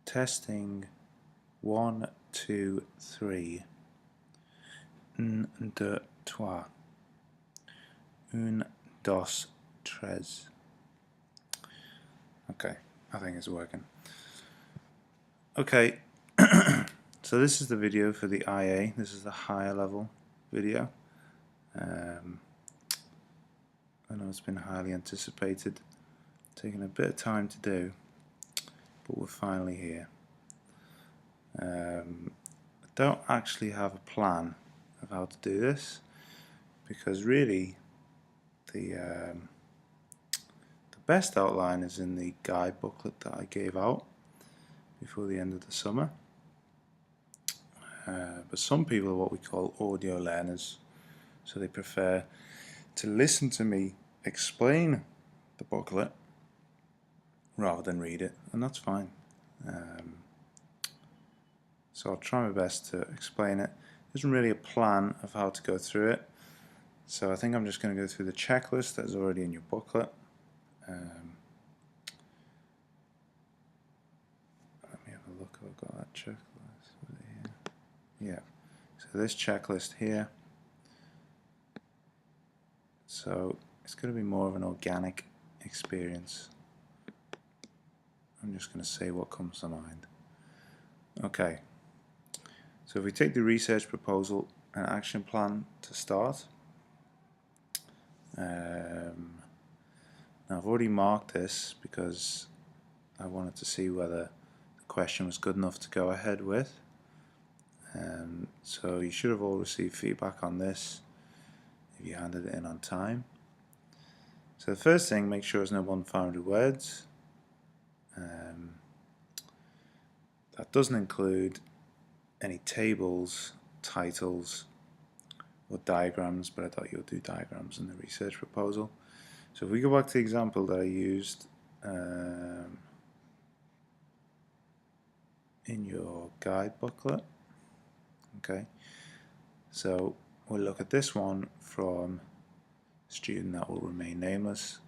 Testing 1, 2, 3. Un, deux, trois. Un, dos, tres. Okay, I think it's working. Okay, so this is the video for the IA. This is the higher level video. I know it's been highly anticipated, taking a bit of time to do, but we're finally here. I don't actually have a plan of how to do this, because really the best outline is in the guide booklet that I gave out before the end of the summer. But some people are what we call audio learners, so they prefer to listen to me explain the booklet rather than read it, and that's fine. So I'll try my best to explain it. There isn't really a plan of how to go through it, so I think I'm just going to go through the checklist that's already in your booklet. Let me have a look if I've got that checklist here. Yeah, so this checklist here. So it's going to be more of an organic experience. I'm just going to say what comes to mind. Okay, so if we take the research proposal and action plan to start, now I've already marked this because I wanted to see whether the question was good enough to go ahead with. So you should have all received feedback on this if you handed it in on time. So the first thing, make sure there's no more than 500 words. That doesn't include any tables, titles, or diagrams, but I thought you'll do diagrams in the research proposal. So if we go back to the example that I used in your guide booklet, okay, so we'll look at this one from a student that will remain nameless.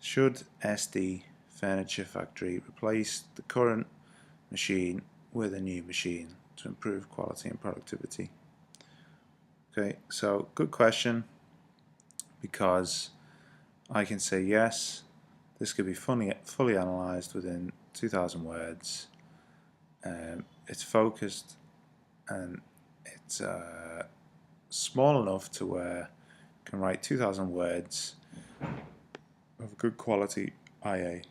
Should SD Furniture Factory replace the current machine with a new machine to improve quality and productivity? Okay, so good question, because I can say yes, this could be fully analyzed within 2,000 words. It's focused and it's small enough to where I can write 2,000 words of good quality IA.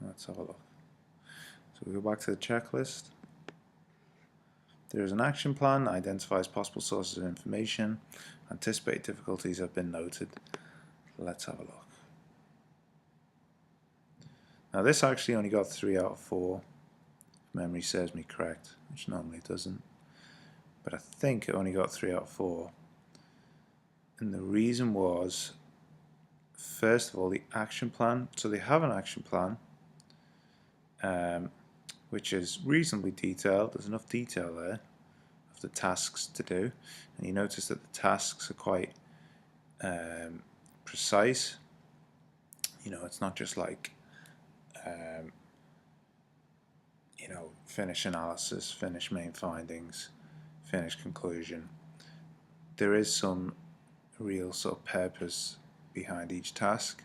Let's have a look. So we go back to the checklist. There is an action plan that identifies possible sources of information. Anticipated difficulties have been noted. Let's have a look. Now this actually only got 3 out of 4, if memory serves me correct, which normally it doesn't. But I think it only got 3 out of 4. And the reason was, first of all, the action plan. So they have an action plan, which is reasonably detailed. There's enough detail there of the tasks to do, and you notice that the tasks are quite precise. You know, it's not just like you know, finish analysis, finish main findings, finish conclusion. There is some real sort of purpose behind each task.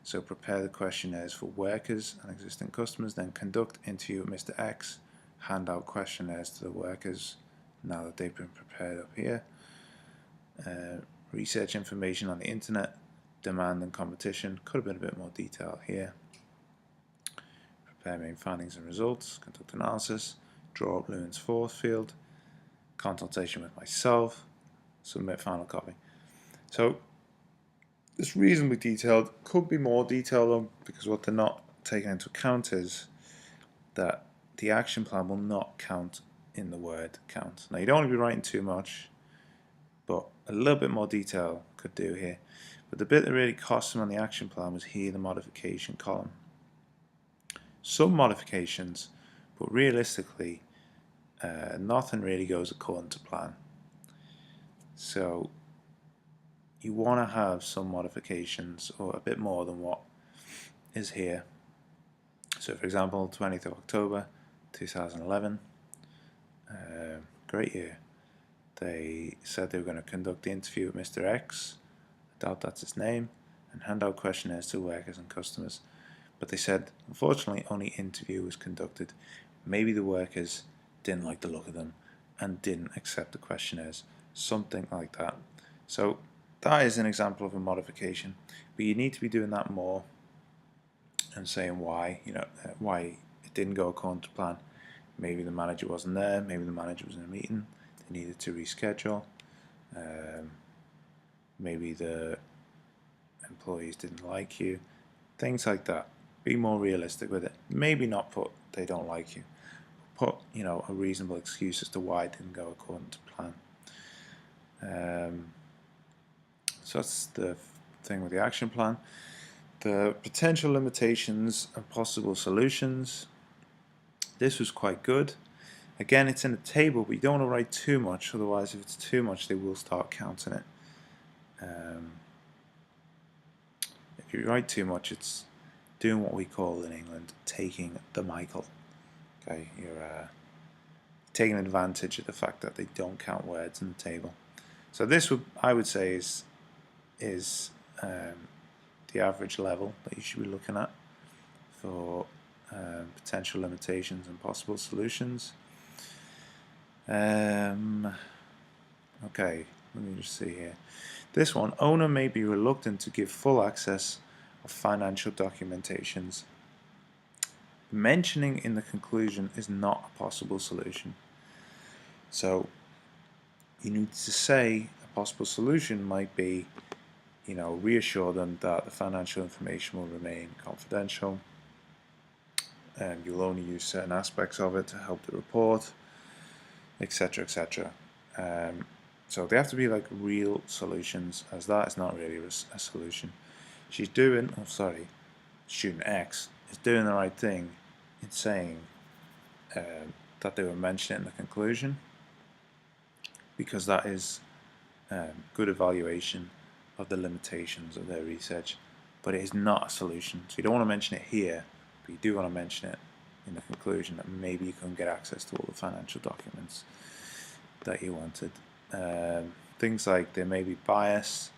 So prepare the questionnaires for workers and existing customers, then conduct interview with Mr. X, hand out questionnaires to the workers now that they've been prepared up here. Research information on the internet, demand and competition, could have been a bit more detail here. Prepare main findings and results, conduct analysis, draw up Lewin's force field, consultation with myself, submit final copy. So it's reasonably detailed, could be more detailed though, because what they're not taking into account is that the action plan will not count in the word count. Now you don't want to be writing too much, but a little bit more detail could do here. But the bit that really cost them on the action plan was here, the modification column. Some modifications, but realistically nothing really goes according to plan. So you want to have some modifications or a bit more than what is here. So for example, 20th of October 2011, great year. They said they were going to conduct the interview with Mr. X, I doubt that's his name, and hand out questionnaires to workers and customers. But they said, unfortunately, only interview was conducted. Maybe the workers didn't like the look of them and didn't accept the questionnaires, something like that. So that is an example of a modification, but you need to be doing that more and saying why, why it didn't go according to plan. Maybe the manager wasn't there, maybe the manager was in a meeting, they needed to reschedule, maybe the employees didn't like you, things like that. Be more realistic with it. Maybe not put they don't like you. Put a reasonable excuse as to why it didn't go according to plan. So that's the thing with the action plan. The potential limitations and possible solutions. This was quite good. Again, it's in a table, but you don't want to write too much, otherwise if it's too much they will start counting it. If you write too much, it's doing what we call in England taking the Michael. Okay, you're taking advantage of the fact that they don't count words in the table. So this I would say is the average level that you should be looking at for potential limitations and possible solutions. Okay, let me just see here. This one, owner may be reluctant to give full access of financial documentations. Mentioning in the conclusion is not a possible solution. So you need to say a possible solution might be, reassure them that the financial information will remain confidential and you'll only use certain aspects of it to help the report, etc., etc. So they have to be like real solutions, as that is not really a solution. Student X is doing the right thing in saying that they were mentioned in the conclusion, because that is good evaluation of the limitations of their research, but it is not a solution. So you don't want to mention it here, but you do want to mention it in the conclusion, that maybe you couldn't get access to all the financial documents that you wanted. Things like there may be bias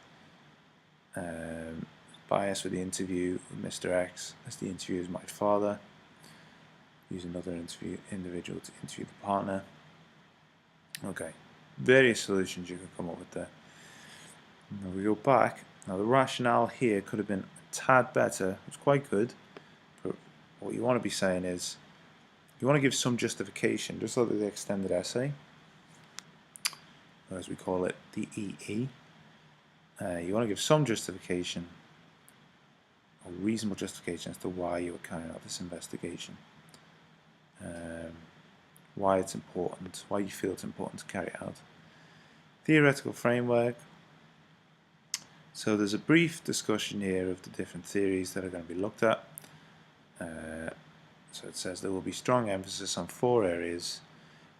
with the interview with Mr. X, as the interviewer is my father. Use another individual to interview the partner. Okay, various solutions you can come up with there. Now we go back. Now the rationale here could have been a tad better. It's quite good, but what you want to be saying is you want to give some justification, just like the extended essay, or as we call it, the EE. You want to give some justification, a reasonable justification as to why you are carrying out this investigation, why it's important, why you feel it's important to carry it out. Theoretical framework. So there's a brief discussion here of the different theories that are going to be looked at. So it says there will be strong emphasis on 4 areas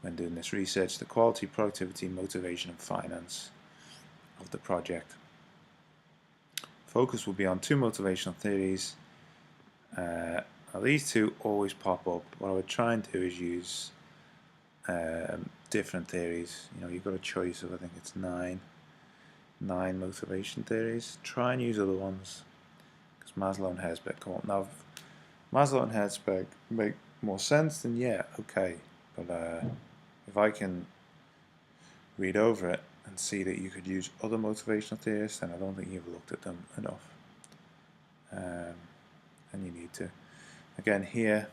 when doing this research: the quality, productivity, motivation and finance of the project. Focus will be on 2 motivational theories. Now these 2 always pop up. What I would try and do is use different theories. You've got a choice of, I think it's 9 motivation theories. Try and use other ones, because Maslow and Herzberg come up. Now, if Maslow and Herzberg make more sense, then yeah, okay. But if I can read over it and see that you could use other motivational theories, then I don't think you've looked at them enough. And you need to. Again, here,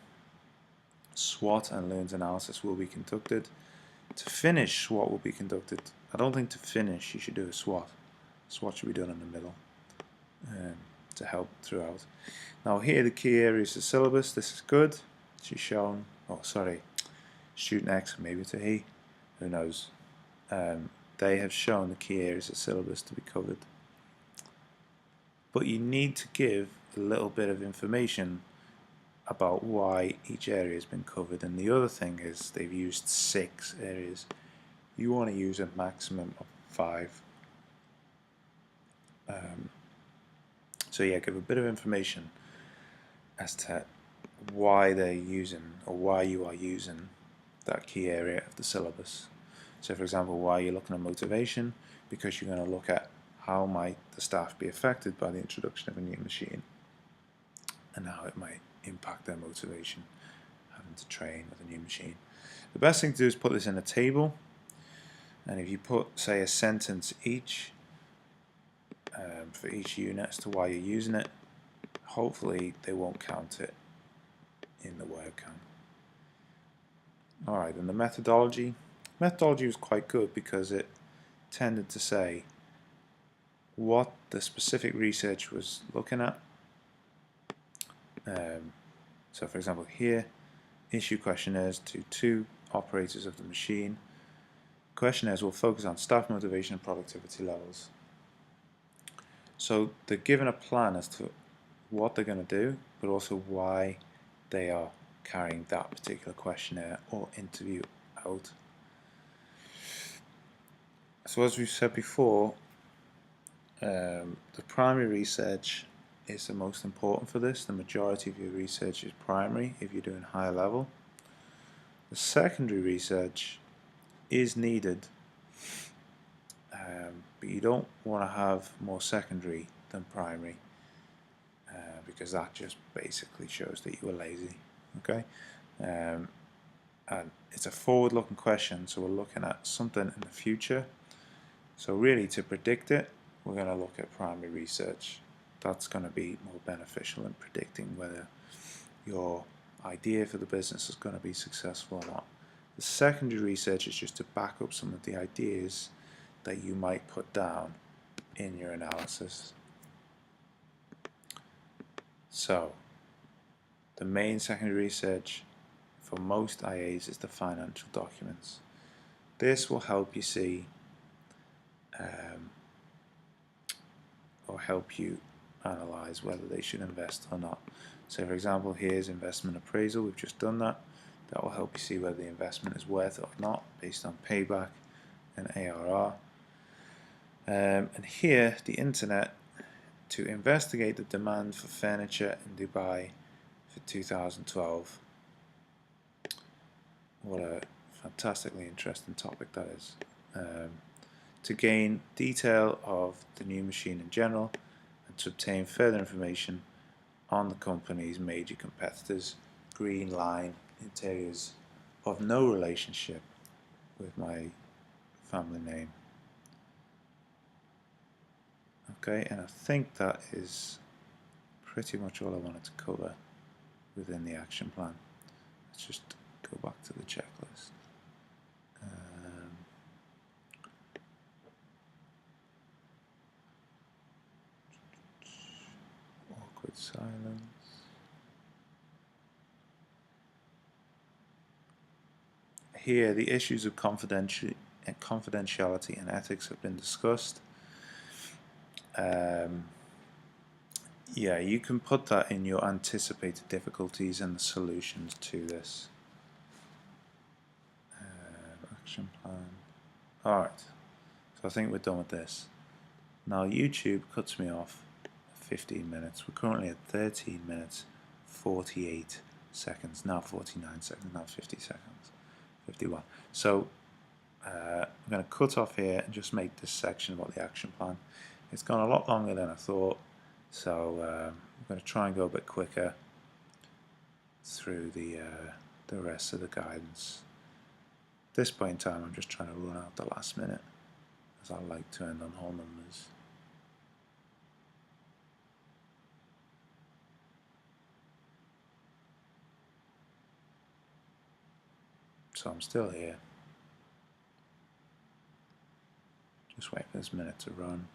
SWOT and Learns analysis will be conducted. To finish, SWOT will be conducted. I don't think to finish you should do a SWOT. SWOT should be done in the middle to help throughout. Now here the key areas of syllabus. This is good. She's shown, student X, maybe it's a he, who knows. They have shown the key areas of syllabus to be covered. But you need to give a little bit of information about why each area has been covered. And the other thing is they've used 6 areas. You want to use a maximum of 5. So yeah, give a bit of information as to why they're using, or why you are using, that key area of the syllabus. So for example, why you're looking at motivation, because you're going to look at how might the staff be affected by the introduction of a new machine and how it might impact their motivation having to train with a new machine. The best thing to do is put this in a table, and if you put, say, a sentence each for each unit as to why you're using it, hopefully they won't count it in the word count. Alright, and the methodology. Methodology was quite good because it tended to say what the specific research was looking at. So for example here, issue questionnaires to 2 operators of the machine. Questionnaires will focus on staff motivation and productivity levels. So they're given a plan as to what they're going to do, but also why they are carrying that particular questionnaire or interview out. So as we've said before, the primary research is the most important for this. The majority of your research is primary if you're doing higher level. The secondary research is needed, but you don't want to have more secondary than primary, because that just basically shows that you were lazy. Okay, and it's a forward-looking question, so we're looking at something in the future. So really, to predict it, we're going to look at primary research. That's going to be more beneficial in predicting whether your idea for the business is going to be successful or not. The secondary research is just to back up some of the ideas that you might put down in your analysis. So the main secondary research for most IAs is the financial documents. This will help you see or help you analyze whether they should invest or not. So for example, here's investment appraisal. We've just done that. That will help you see whether the investment is worth it or not based on payback and ARR. And here, the internet, to investigate the demand for furniture in Dubai for 2012. What a fantastically interesting topic that is. To gain detail of the new machine in general and to obtain further information on the company's major competitors. Green line, interiors of no relationship with my family name. Okay, and I think that is pretty much all I wanted to cover within the action plan. Let's just go back to the checklist. Awkward silence. Here, the issues of confidentiality and ethics have been discussed. Yeah, you can put that in your anticipated difficulties and the solutions to this. Action plan. Alright, so I think we're done with this. Now YouTube cuts me off at 15 minutes. We're currently at 13 minutes, 48 seconds, now 49 seconds, now 50 seconds, 51. So I'm going to cut off here and just make this section about the action plan. It's gone a lot longer than I thought, so I'm going to try and go a bit quicker through the rest of the guidance. At this point in time, I'm just trying to run out the last minute, as I like to end on whole numbers. So I'm still here. Just wait for this minute to run.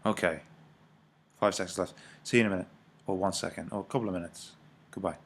Okay, 5 seconds left. See you in a minute, or 1 second, or a couple of minutes. Goodbye.